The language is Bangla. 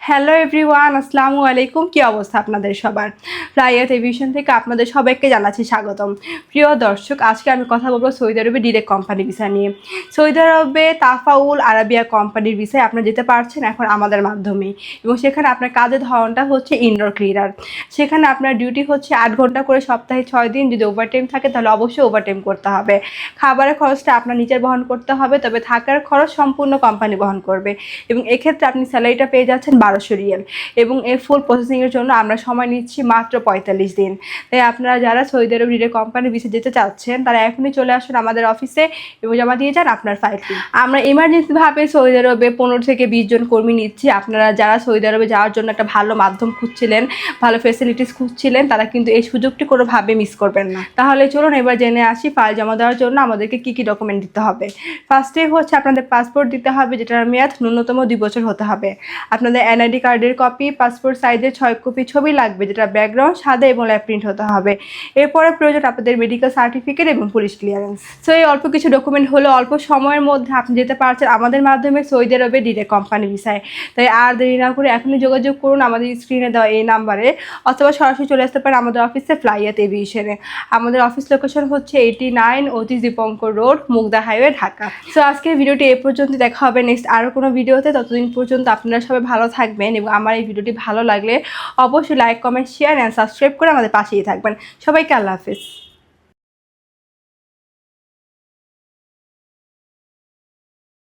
হ্যালো এভরিওয়ান, আসসালামু আলাইকুম। কী অবস্থা আপনাদের সবার? রাইয়াত এভিয়েশন থেকে আপনাদের সবাইকে জানাচ্ছি স্বাগতম। প্রিয় দর্শক, আজকে আমি কথা বলবো সৌদি আরবে ডিরেক্ট কোম্পানি ভিসা নিয়ে। সৌদি আরবে তাফাউল আরাবিয়া কোম্পানির ভিসায় আপনারা যেতে পারছেন এখন আমাদের মাধ্যমেই, এবং সেখানে আপনার কাজের ধরনটা হচ্ছে ইনডোর ক্লিনার। সেখানে আপনার ডিউটি হচ্ছে 8 ঘন্টা করে সপ্তাহে 6 দিন। যদি ওভারটাইম থাকে তাহলে অবশ্যই ওভারটাইম করতে হবে। খাবারের খরচটা আপনার নিজের বহন করতে হবে, তবে থাকার খরচ সম্পূর্ণ কোম্পানি বহন করবে। এবং এক্ষেত্রে আপনি স্যালারিটা পেয়ে যাচ্ছেন 1200 রিয়াল। এবং এর ফুল প্রসেসিংয়ের জন্য আমরা সময় নিচ্ছি মাত্র 45 দিন। তাই আপনারা যারা সৌদি আরব ডিরেক্ট কোম্পানির ভিসা যেতে চাচ্ছেন তারা এখনই চলে আসুন আমাদের অফিসে এবং জমা দিয়ে যান আপনার ফাইলটি। আমরা ইমার্জেন্সিভাবে সৌদি আরবে 15 থেকে 20 জন কর্মী নিচ্ছি। আপনারা যারা সৌদি আরবে যাওয়ার জন্য একটা ভালো মাধ্যম খুঁজছিলেন, ভালো ফেসিলিটিস খুঁজছিলেন, তারা কিন্তু এই সুযোগটি কোনোভাবে মিস করবেন না। তাহলে চলুন এবার জেনে আসি ফাইল জমা দেওয়ার জন্য আমাদেরকে কী কী ডকুমেন্ট দিতে হবে। ফার্স্টে হচ্ছে আপনাদের পাসপোর্ট দিতে হবে, যেটার মেয়াদ ন্যূনতম 2 বছর হতে হবে। আপনাদের এনআইডি কার্ডের কপি, পাসপোর্ট সাইজের 6 কপি ছবি লাগবে, যেটা ব্যাকগ্রাউন্ড সাদা এবং ল্যাব প্রিন্ট হতে হবে। এরপরে প্রয়োজন আপনাদের মেডিকেল সার্টিফিকেট এবং পুলিশ ক্লিয়ারেন্স। সো এই অল্প কিছু ডকুমেন্ট হলো অল্প সময়ের মধ্যে আপনি যেতে পারছেন আমাদের মাধ্যমে সৌদি আরবে ডিরেক্ট কোম্পানি ভিসায়। তাই আর দেরি না করে এখনই যোগাযোগ করুন আমাদের স্ক্রিনে দেওয়া এই নাম্বারে, অথবা সরাসরি চলে আসতে পারেন আমাদের অফিসে ফ্লাইয়াত এভিয়েশনে। আমাদের অফিস লোকেশন হচ্ছে 89 Atish Dipankar road, Mugda highway, Dhaka. So আজকের ভিডিওটি এ পর্যন্ত। দেখা হবে নেক্সট আরও কোনো ভিডিওতে। ততদিন পর্যন্ত আপনারা সবাই ভালো থাকবেন, এবং আমার এই ভিডিওটি ভালো লাগলে অবশ্যই like, comment, share and subscribe করে আমাদের পাশেই থাকবেন। সবাইকে আল্লাহ হাফেজ।